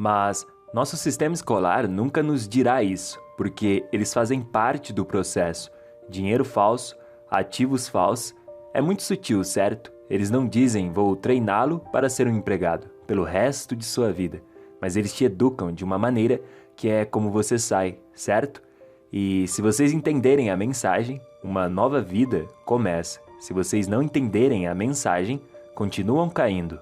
Mas nosso sistema escolar nunca nos dirá isso, porque eles fazem parte do processo. Dinheiro falso, ativos falsos, é muito sutil, certo? Eles não dizem, vou treiná-lo para ser um empregado, pelo resto de sua vida. Mas eles te educam de uma maneira que é como você sai, certo? E se vocês entenderem a mensagem, uma nova vida começa. Se vocês não entenderem a mensagem, continuam caindo.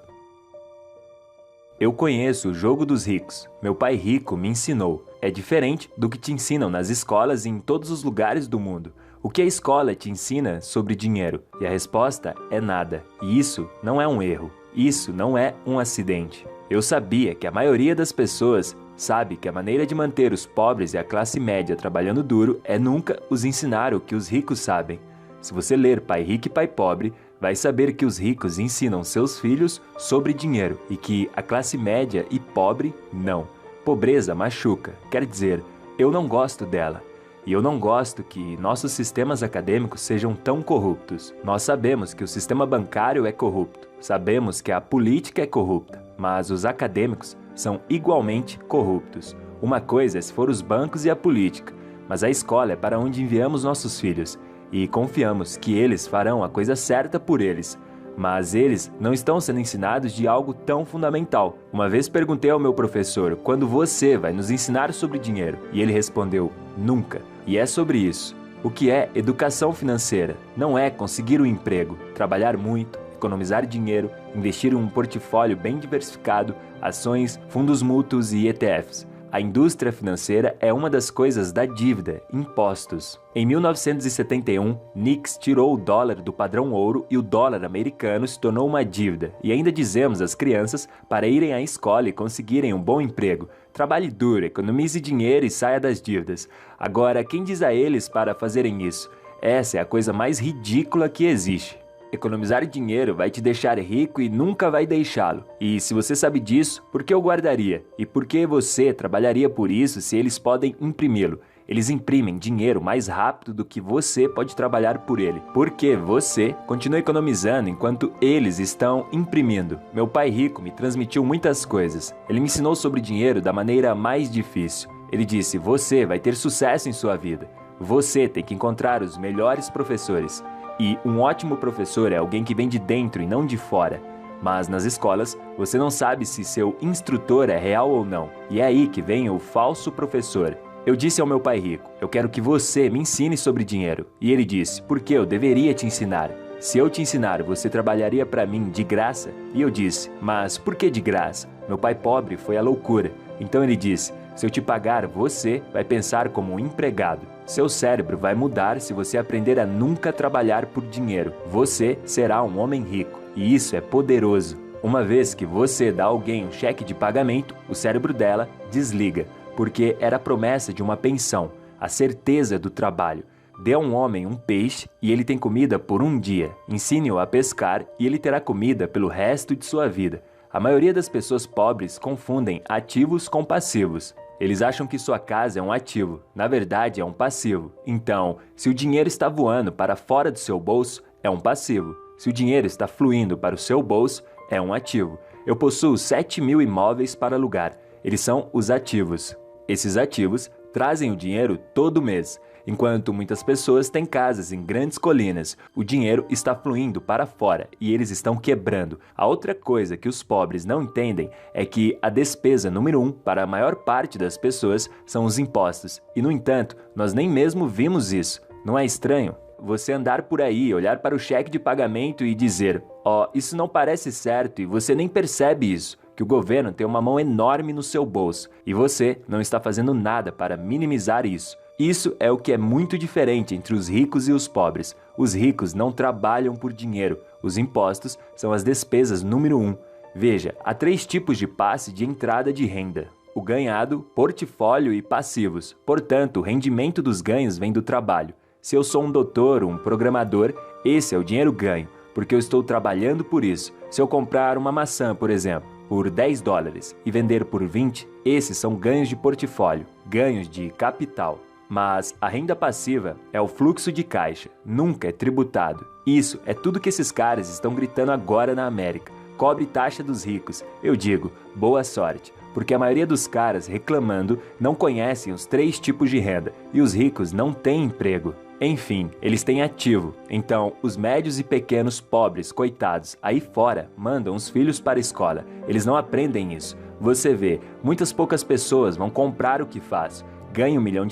Eu conheço o jogo dos ricos. Meu pai rico me ensinou. É diferente do que te ensinam nas escolas e em todos os lugares do mundo. O que a escola te ensina sobre dinheiro? E a resposta é nada. E isso não é um erro. Isso não é um acidente. Eu sabia que a maioria das pessoas sabe que a maneira de manter os pobres e a classe média trabalhando duro é nunca os ensinar o que os ricos sabem. Se você ler Pai Rico e Pai Pobre, vai saber que os ricos ensinam seus filhos sobre dinheiro e que a classe média e pobre não. Pobreza machuca, quer dizer, eu não gosto dela. E eu não gosto que nossos sistemas acadêmicos sejam tão corruptos. Nós sabemos que o sistema bancário é corrupto, sabemos que a política é corrupta, mas os acadêmicos são igualmente corruptos. Uma coisa é se for os bancos e a política, mas a escola é para onde enviamos nossos filhos. E confiamos que eles farão a coisa certa por eles. Mas eles não estão sendo ensinados de algo tão fundamental. Uma vez perguntei ao meu professor, quando você vai nos ensinar sobre dinheiro? E ele respondeu, nunca. E é sobre isso. O que é educação financeira? Não é conseguir um emprego, trabalhar muito, economizar dinheiro, investir em um portfólio bem diversificado, ações, fundos mútuos e ETFs. A indústria financeira é uma das coisas da dívida, impostos. Em 1971, Nix tirou o dólar do padrão ouro e o dólar americano se tornou uma dívida. E ainda dizemos às crianças para irem à escola e conseguirem um bom emprego. Trabalhe duro, economize dinheiro e saia das dívidas. Agora, quem diz a eles para fazerem isso? Essa é a coisa mais ridícula que existe. Economizar dinheiro vai te deixar rico e nunca vai deixá-lo. E se você sabe disso, por que eu guardaria? E por que você trabalharia por isso se eles podem imprimi-lo? Eles imprimem dinheiro mais rápido do que você pode trabalhar por ele. Porque você continua economizando enquanto eles estão imprimindo. Meu pai rico me transmitiu muitas coisas. Ele me ensinou sobre dinheiro da maneira mais difícil. Ele disse, você vai ter sucesso em sua vida. Você tem que encontrar os melhores professores. E um ótimo professor é alguém que vem de dentro e não de fora. Mas nas escolas, você não sabe se seu instrutor é real ou não. E é aí que vem o falso professor. Eu disse ao meu pai rico, eu quero que você me ensine sobre dinheiro. E ele disse, por que eu deveria te ensinar? Se eu te ensinar, você trabalharia para mim de graça? E eu disse, mas por que de graça? Meu pai pobre foi a loucura. Então ele disse, se eu te pagar, você vai pensar como um empregado. Seu cérebro vai mudar se você aprender a nunca trabalhar por dinheiro. Você será um homem rico. E isso é poderoso. Uma vez que você dá a alguém um cheque de pagamento, o cérebro dela desliga, porque era a promessa de uma pensão, a certeza do trabalho. Dê a um homem um peixe e ele tem comida por um dia. Ensine-o a pescar e ele terá comida pelo resto de sua vida. A maioria das pessoas pobres confundem ativos com passivos. Eles acham que sua casa é um ativo, na verdade é um passivo. Então, se o dinheiro está voando para fora do seu bolso, é um passivo. Se o dinheiro está fluindo para o seu bolso, é um ativo. Eu possuo 7.000 imóveis para alugar. Eles são os ativos. Esses ativos trazem o dinheiro todo mês. Enquanto muitas pessoas têm casas em grandes colinas, o dinheiro está fluindo para fora e eles estão quebrando. A outra coisa que os pobres não entendem é que a despesa número 1 para a maior parte das pessoas são os impostos. E, no entanto, nós nem mesmo vimos isso. Não é estranho? Você andar por aí, olhar para o cheque de pagamento e dizer, isso não parece certo e você nem percebe isso. Que o governo tem uma mão enorme no seu bolso e você não está fazendo nada para minimizar isso. Isso é o que é muito diferente entre os ricos e os pobres. Os ricos não trabalham por dinheiro. Os impostos são as despesas número 1. Veja, há 3 tipos de passe de entrada de renda. O ganhado, portfólio e passivos. Portanto, o rendimento dos ganhos vem do trabalho. Se eu sou um doutor ou um programador, esse é o dinheiro ganho, porque eu estou trabalhando por isso. Se eu comprar uma maçã, por exemplo, por $10 e vender por 20, esses são ganhos de portfólio, ganhos de capital. Mas a renda passiva é o fluxo de caixa, nunca é tributado. Isso é tudo que esses caras estão gritando agora na América. Cobre taxa dos ricos. Eu digo, boa sorte, porque a maioria dos caras reclamando não conhecem os 3 tipos de renda e os ricos não têm emprego. Enfim, eles têm ativo. Então, os médios e pequenos pobres, coitados, aí fora, mandam os filhos para a escola. Eles não aprendem isso. Você vê, muitas poucas pessoas vão comprar o que faz. Ganhe $1 milhão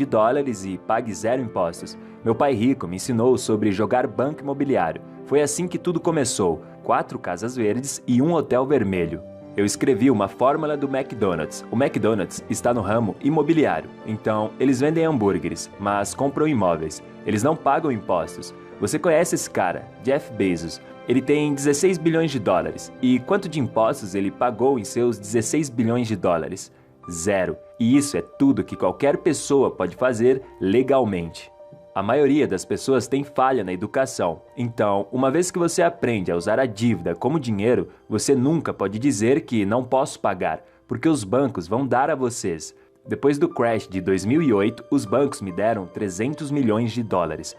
e pague 0 impostos. Meu pai rico me ensinou sobre jogar banco imobiliário. Foi assim que tudo começou. 4 casas verdes e um hotel vermelho. Eu escrevi uma fórmula do McDonald's. O McDonald's está no ramo imobiliário. Então, eles vendem hambúrgueres, mas compram imóveis. Eles não pagam impostos. Você conhece esse cara, Jeff Bezos. Ele tem $16 bilhões. E quanto de impostos ele pagou em seus $16 bilhões? 0. E isso é tudo que qualquer pessoa pode fazer legalmente. A maioria das pessoas tem falha na educação. Então, uma vez que você aprende a usar a dívida como dinheiro, você nunca pode dizer que não posso pagar, porque os bancos vão dar a vocês. Depois do crash de 2008, os bancos me deram $300 milhões,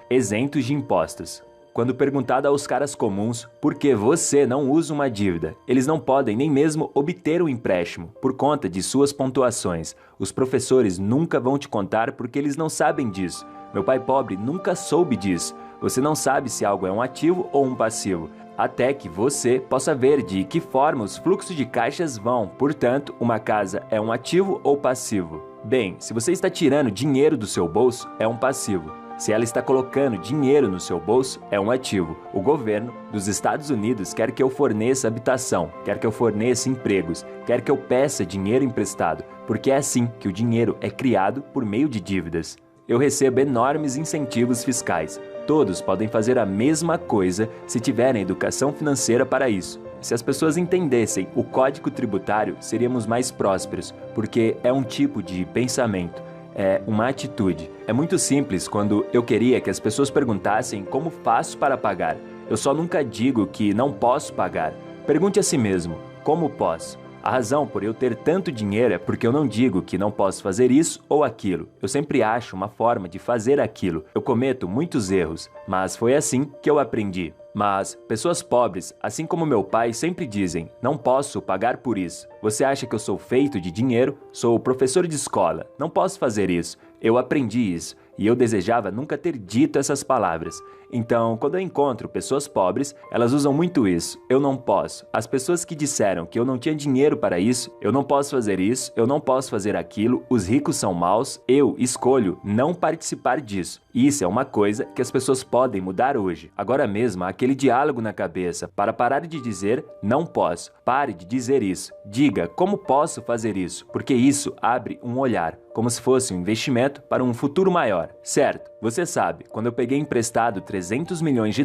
isentos de impostos. Quando perguntado aos caras comuns por que você não usa uma dívida, eles não podem nem mesmo obter um empréstimo por conta de suas pontuações. Os professores nunca vão te contar porque eles não sabem disso. Meu pai pobre nunca soube disso. Você não sabe se algo é um ativo ou um passivo, até que você possa ver de que forma os fluxos de caixas vão. Portanto, uma casa é um ativo ou passivo? Bem, se você está tirando dinheiro do seu bolso, é um passivo. Se ela está colocando dinheiro no seu bolso, é um ativo. O governo dos Estados Unidos quer que eu forneça habitação, quer que eu forneça empregos, quer que eu peça dinheiro emprestado, porque é assim que o dinheiro é criado por meio de dívidas. Eu recebo enormes incentivos fiscais. Todos podem fazer a mesma coisa se tiverem educação financeira para isso. Se as pessoas entendessem o código tributário, seríamos mais prósperos, porque é um tipo de pensamento. É uma atitude. É muito simples quando eu queria que as pessoas perguntassem como faço para pagar. Eu só nunca digo que não posso pagar. Pergunte a si mesmo, como posso? A razão por eu ter tanto dinheiro é porque eu não digo que não posso fazer isso ou aquilo. Eu sempre acho uma forma de fazer aquilo. Eu cometo muitos erros, mas foi assim que eu aprendi. Mas pessoas pobres, assim como meu pai, sempre dizem, não posso pagar por isso. Você acha que eu sou feito de dinheiro? Sou professor de escola, não posso fazer isso. Eu aprendi isso e eu desejava nunca ter dito essas palavras. Então, quando eu encontro pessoas pobres, elas usam muito isso. Eu não posso. As pessoas que disseram que eu não tinha dinheiro para isso, eu não posso fazer isso, eu não posso fazer aquilo, os ricos são maus, eu escolho não participar disso. Isso é uma coisa que as pessoas podem mudar hoje. Agora mesmo, há aquele diálogo na cabeça para parar de dizer não posso. Pare de dizer isso. Diga como posso fazer isso, porque isso abre um olhar, como se fosse um investimento para um futuro maior. Certo, você sabe, quando eu peguei emprestado $300 milhões,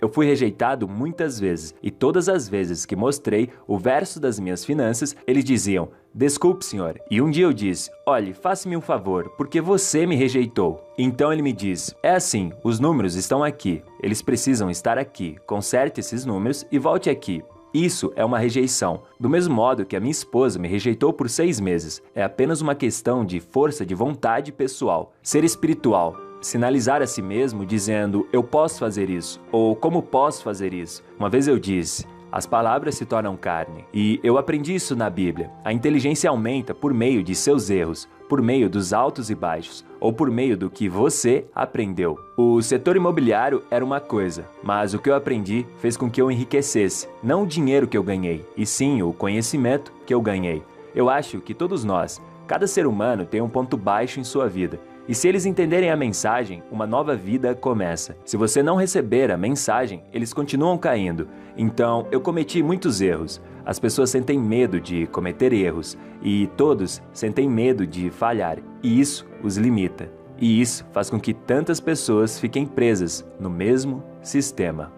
eu fui rejeitado muitas vezes, e todas as vezes que mostrei o verso das minhas finanças, eles diziam, desculpe senhor, e um dia eu disse, olhe, faça-me um favor, porque você me rejeitou. Então ele me disse, é assim, os números estão aqui, eles precisam estar aqui, conserte esses números e volte aqui. Isso é uma rejeição. Do mesmo modo que a minha esposa me rejeitou por 6 meses. É apenas uma questão de força de vontade pessoal. Ser espiritual. Sinalizar a si mesmo dizendo, eu posso fazer isso, ou como posso fazer isso. Uma vez eu disse, as palavras se tornam carne. E eu aprendi isso na Bíblia. A inteligência aumenta por meio de seus erros, por meio dos altos e baixos, ou por meio do que você aprendeu. O setor imobiliário era uma coisa, mas o que eu aprendi fez com que eu enriquecesse, não o dinheiro que eu ganhei, e sim o conhecimento que eu ganhei. Eu acho que todos nós, cada ser humano tem um ponto baixo em sua vida, e se eles entenderem a mensagem, uma nova vida começa. Se você não receber a mensagem, eles continuam caindo. Então, eu cometi muitos erros. As pessoas sentem medo de cometer erros, e todos sentem medo de falhar, e isso os limita. E isso faz com que tantas pessoas fiquem presas no mesmo sistema.